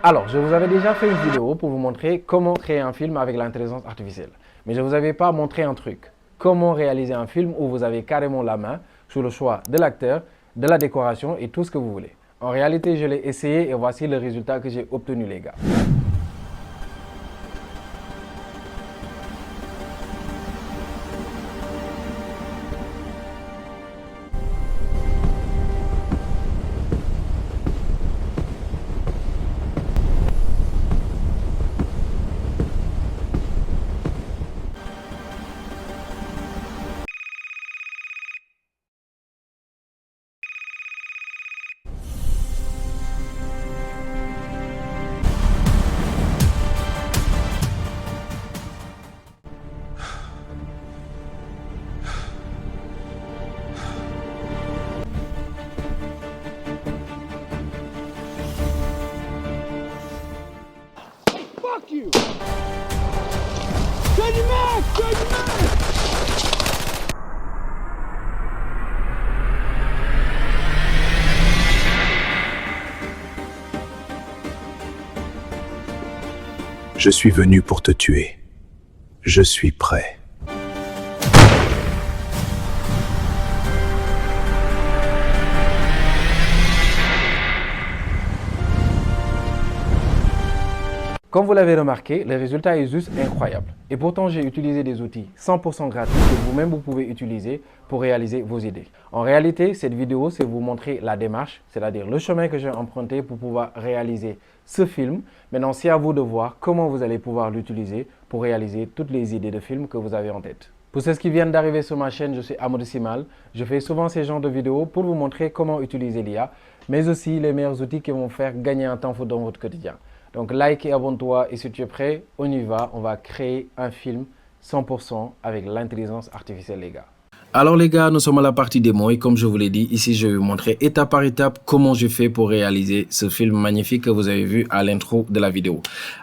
Alors, je vous avais déjà fait une vidéo pour vous montrer comment créer un film avec l'intelligence artificielle. Mais je ne vous avais pas montré un truc. Comment réaliser un film où vous avez carrément la main sur le choix de l'acteur, de la décoration et tout ce que vous voulez. En réalité, je l'ai essayé et voici le résultat que j'ai obtenu, les gars. Fuck you! Turn your back! Turn your back! Je suis venu pour te tuer. Je suis prêt. Comme vous l'avez remarqué, le résultat est juste incroyable. Et pourtant, j'ai utilisé des outils 100% gratuits que vous-même vous pouvez utiliser pour réaliser vos idées. En réalité, cette vidéo, c'est vous montrer la démarche, c'est-à-dire le chemin que j'ai emprunté pour pouvoir réaliser ce film. Maintenant, c'est à vous de voir comment vous allez pouvoir l'utiliser pour réaliser toutes les idées de films que vous avez en tête. Pour ceux qui viennent d'arriver sur ma chaîne, je suis Amadou Simal. Je fais souvent ces genres de vidéos pour vous montrer comment utiliser l'IA, mais aussi les meilleurs outils qui vont faire gagner un temps fou dans votre quotidien. Donc like et abonne-toi et si tu es prêt, on y va, on va créer un film 100% avec l'intelligence artificielle, les gars. Alors les gars, nous sommes à la partie démo et comme je vous l'ai dit, ici je vais vous montrer étape par étape comment je fais pour réaliser ce film magnifique que vous avez vu à l'intro de la vidéo.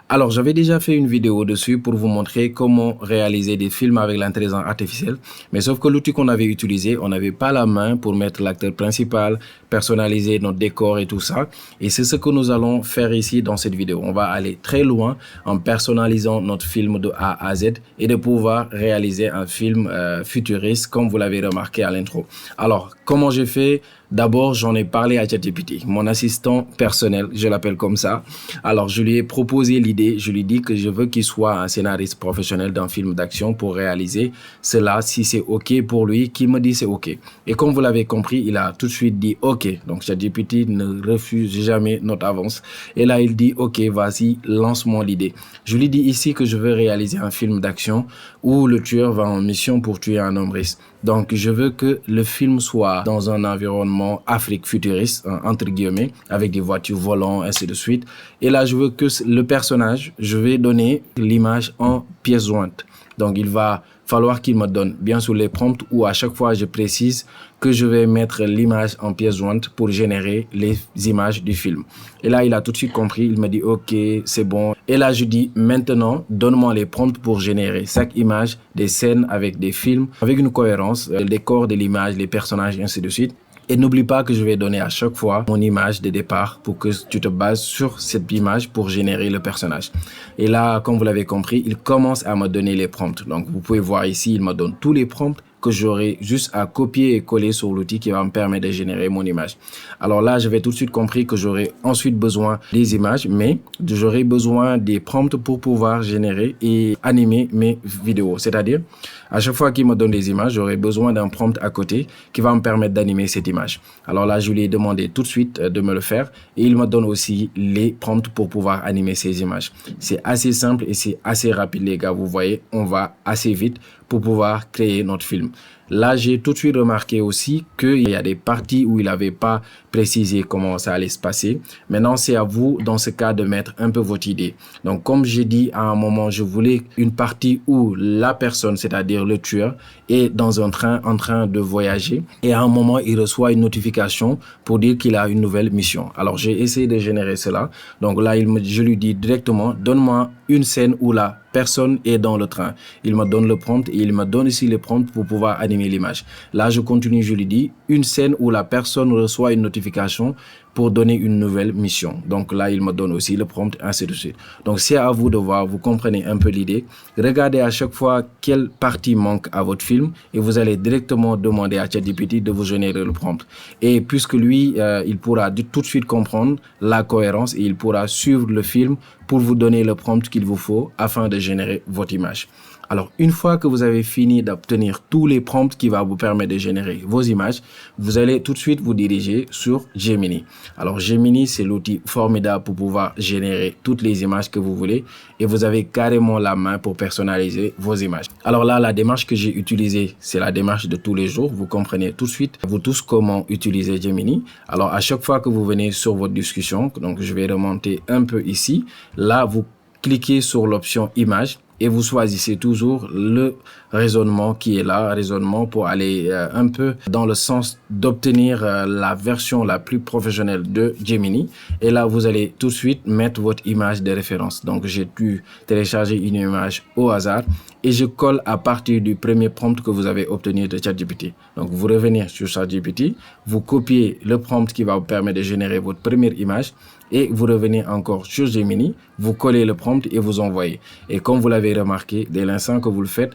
Alors j'avais déjà fait une vidéo dessus pour vous montrer comment réaliser des films avec l'intelligence artificielle, mais sauf que l'outil qu'on avait utilisé, on n'avait pas la main pour mettre l'acteur principal, personnaliser notre décor et tout ça. Et c'est ce que nous allons faire ici dans cette vidéo. On va aller très loin en personnalisant notre film de A à Z et de pouvoir réaliser un film futuriste comme vous l'avez remarqué à l'intro. Alors, comment j'ai fait? D'abord, j'en ai parlé à ChatGPT, mon assistant personnel, je l'appelle comme ça. Alors, je lui ai proposé l'idée, je lui ai dit que je veux qu'il soit un scénariste professionnel d'un film d'action pour réaliser cela, si c'est OK pour lui, qu'il me dit c'est OK. Et comme vous l'avez compris, il a tout de suite dit OK. Donc, ChatGPT ne refuse jamais notre avance. Et là, il dit OK, vas-y, lance-moi l'idée. Je lui dis ici que je veux réaliser un film d'action où le tueur va en mission pour tuer un homme riche. Donc, je veux que le film soit dans un environnement Afrique futuriste, entre guillemets, avec des voitures volantes, ainsi de suite. Et là, je veux que le personnage, je vais donner l'image en pièces jointes. Donc, il va falloir qu'il me donne bien sûr les prompts où à chaque fois je précise que je vais mettre l'image en pièces jointes pour générer les images du film. Et là, il a tout de suite compris. Il me dit OK, c'est bon. Et là, je dis maintenant, donne-moi les prompts pour générer chaque image des scènes avec des films, avec une cohérence, le décor de l'image, les personnages, et ainsi de suite. Et n'oublie pas que je vais donner à chaque fois mon image de départ pour que tu te bases sur cette image pour générer le personnage. Et là, comme vous l'avez compris, il commence à me donner les prompts. Donc, vous pouvez voir ici, il me donne tous les prompts que j'aurai juste à copier et coller sur l'outil qui va me permettre de générer mon image. Alors là, j'avais tout de suite compris que j'aurai ensuite besoin des images, mais j'aurai besoin des prompts pour pouvoir générer et animer mes vidéos. C'est-à-dire, à chaque fois qu'il me donne des images, j'aurai besoin d'un prompt à côté qui va me permettre d'animer cette image. Alors là, je lui ai demandé tout de suite de me le faire et il me donne aussi les prompts pour pouvoir animer ces images. C'est assez simple et c'est assez rapide, les gars. Vous voyez, on va assez vite pour pouvoir créer notre film. Là, j'ai tout de suite remarqué aussi qu'il y a des parties où il n'avait pas précisé comment ça allait se passer. Maintenant, c'est à vous, dans ce cas, de mettre un peu votre idée. Donc, comme j'ai dit à un moment, je voulais une partie où la personne, c'est-à-dire le tueur, est dans un train en train de voyager. Et à un moment, il reçoit une notification pour dire qu'il a une nouvelle mission. Alors, j'ai essayé de générer cela. Donc là, je lui dis directement, donne-moi une scène où la personne est dans le train. Il me donne le prompt et il me donne ici les prompts pour pouvoir animer l'image. Là, je continue, je lui dis une scène où la personne reçoit une notification pour donner une nouvelle mission. Donc là, il me donne aussi le prompt, ainsi de suite. Donc c'est à vous de voir, vous comprenez un peu l'idée. Regardez à chaque fois quelle partie manque à votre film et vous allez directement demander à ChatGPT de vous générer le prompt. Et puisque lui, il pourra tout de suite comprendre la cohérence et il pourra suivre le film pour vous donner le prompt qu'il vous faut afin de générer votre image. Alors, une fois que vous avez fini d'obtenir tous les prompts qui vont vous permettre de générer vos images, vous allez tout de suite vous diriger sur Gemini. Alors, Gemini, c'est l'outil formidable pour pouvoir générer toutes les images que vous voulez et vous avez carrément la main pour personnaliser vos images. Alors là, la démarche que j'ai utilisée, c'est la démarche de tous les jours. Vous comprenez tout de suite, vous tous, comment utiliser Gemini. Alors, à chaque fois que vous venez sur votre discussion, donc je vais remonter un peu ici, là, vous cliquez sur l'option image et vous choisissez toujours le raisonnement qui est là, raisonnement pour aller un peu dans le sens d'obtenir la version la plus professionnelle de Gemini. Et là, vous allez tout de suite mettre votre image de référence. Donc, j'ai pu télécharger une image au hasard et je colle à partir du premier prompt que vous avez obtenu de ChatGPT. Donc, vous revenez sur ChatGPT, vous copiez le prompt qui va vous permettre de générer votre première image et vous revenez encore sur Gemini, vous collez le prompt et vous envoyez. Et comme vous l'avez remarqué, dès l'instant que vous le faites,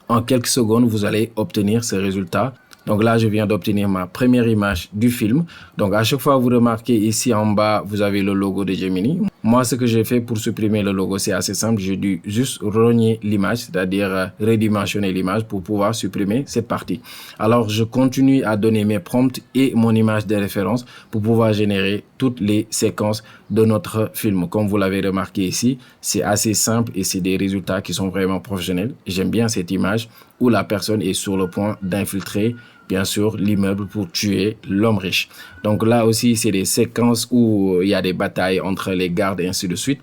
en quelques secondes, vous allez obtenir ce résultat. Donc là, je viens d'obtenir ma première image du film. Donc à chaque fois, vous remarquez ici en bas, vous avez le logo de Gemini. Moi, ce que j'ai fait pour supprimer le logo, c'est assez simple. J'ai dû juste rogner l'image, c'est-à-dire redimensionner l'image pour pouvoir supprimer cette partie. Alors, je continue à donner mes prompts et mon image de référence pour pouvoir générer toutes les séquences de notre film. Comme vous l'avez remarqué ici, c'est assez simple et c'est des résultats qui sont vraiment professionnels. J'aime bien cette image où la personne est sur le point d'infiltrer bien sûr l'immeuble pour tuer l'homme riche. Donc là aussi, c'est des séquences où il y a des batailles entre les gardes et ainsi de suite.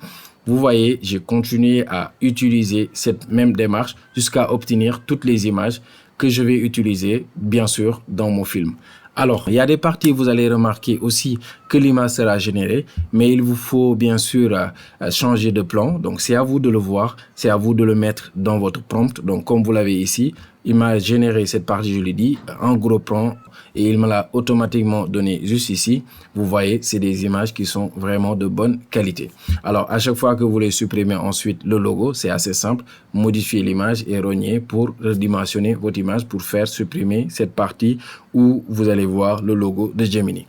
Vous voyez, j'ai continué à utiliser cette même démarche jusqu'à obtenir toutes les images que je vais utiliser, bien sûr, dans mon film. Alors, il y a des parties, vous allez remarquer aussi que l'image sera générée, mais il vous faut bien sûr changer de plan. Donc, c'est à vous de le voir, c'est à vous de le mettre dans votre prompt. Donc, comme vous l'avez ici, il m'a généré cette partie, je l'ai dit, en gros plan et il me l'a automatiquement donné juste ici. Vous voyez, c'est des images qui sont vraiment de bonne qualité. Alors, à chaque fois que vous voulez supprimer ensuite le logo, c'est assez simple. Modifier l'image et rogner pour redimensionner votre image pour faire supprimer cette partie où vous allez voir le logo de Gemini.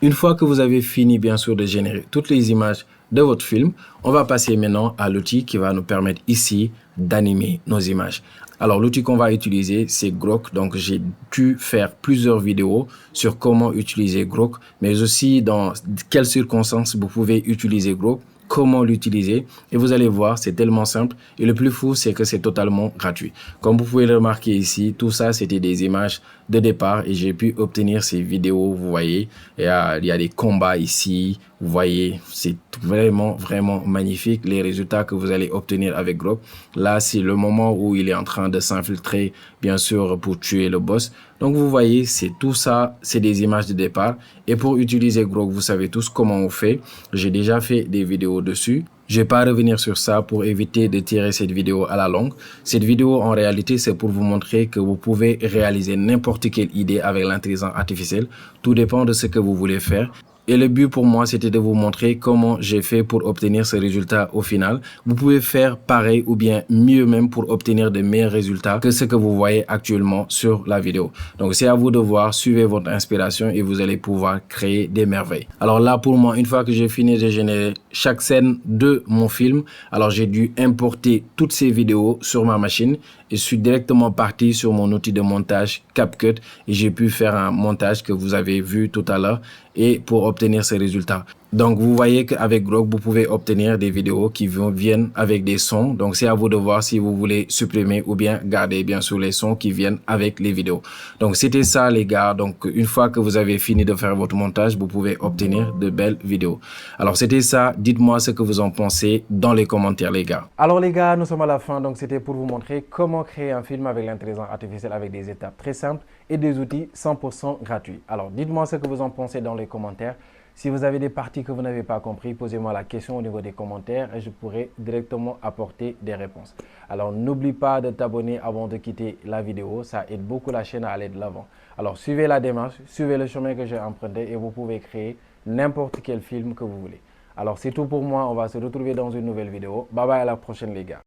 Une fois que vous avez fini, bien sûr, de générer toutes les images de votre film, on va passer maintenant à l'outil qui va nous permettre ici d'animer nos images. Alors, l'outil qu'on va utiliser, c'est Grok. Donc, j'ai dû faire plusieurs vidéos sur comment utiliser Grok, mais aussi dans quelles circonstances vous pouvez utiliser Grok, comment l'utiliser. Et vous allez voir, c'est tellement simple. Et le plus fou, c'est que c'est totalement gratuit. Comme vous pouvez le remarquer ici, tout ça, c'était des images de départ et j'ai pu obtenir ces vidéos. Vous voyez, il y a des combats ici. Vous voyez, c'est vraiment magnifique les résultats que vous allez obtenir avec Grok. Là, c'est le moment où il est en train de s'infiltrer, bien sûr, pour tuer le boss. Donc, vous voyez, c'est tout ça, c'est des images de départ. Et pour utiliser Grok, vous savez tous comment on fait. J'ai déjà fait des vidéos dessus. Je vais pas revenir sur ça pour éviter de tirer cette vidéo à la longue. Cette vidéo, en réalité, c'est pour vous montrer que vous pouvez réaliser n'importe quelle idée avec l'intelligence artificielle. Tout dépend de ce que vous voulez faire. Et le but pour moi, c'était de vous montrer comment j'ai fait pour obtenir ce résultat au final. Vous pouvez faire pareil ou bien mieux même pour obtenir de meilleurs résultats que ce que vous voyez actuellement sur la vidéo. Donc, c'est à vous de voir, suivez votre inspiration et vous allez pouvoir créer des merveilles. Alors là, pour moi, une fois que j'ai fini de générer chaque scène de mon film, alors j'ai dû importer toutes ces vidéos sur ma machine et je suis directement parti sur mon outil de montage CapCut et j'ai pu faire un montage que vous avez vu tout à l'heure et pour obtenir ces résultats. Donc, vous voyez qu'avec Grok, vous pouvez obtenir des vidéos qui viennent avec des sons. Donc, c'est à vous de voir si vous voulez supprimer ou bien garder bien sûr les sons qui viennent avec les vidéos. Donc, c'était ça les gars. Donc, une fois que vous avez fini de faire votre montage, vous pouvez obtenir de belles vidéos. Alors, c'était ça. Dites-moi ce que vous en pensez dans les commentaires les gars. Alors les gars, nous sommes à la fin. Donc, c'était pour vous montrer comment créer un film avec l'intelligence artificielle avec des étapes très simples et des outils 100% gratuits. Alors, dites-moi ce que vous en pensez dans les commentaires. Si vous avez des parties que vous n'avez pas compris, posez-moi la question au niveau des commentaires et je pourrai directement apporter des réponses. Alors, n'oublie pas de t'abonner avant de quitter la vidéo. Ça aide beaucoup la chaîne à aller de l'avant. Alors, suivez la démarche, suivez le chemin que j'ai emprunté et vous pouvez créer n'importe quel film que vous voulez. Alors c'est tout pour moi, on va se retrouver dans une nouvelle vidéo. Bye bye, à la prochaine les gars.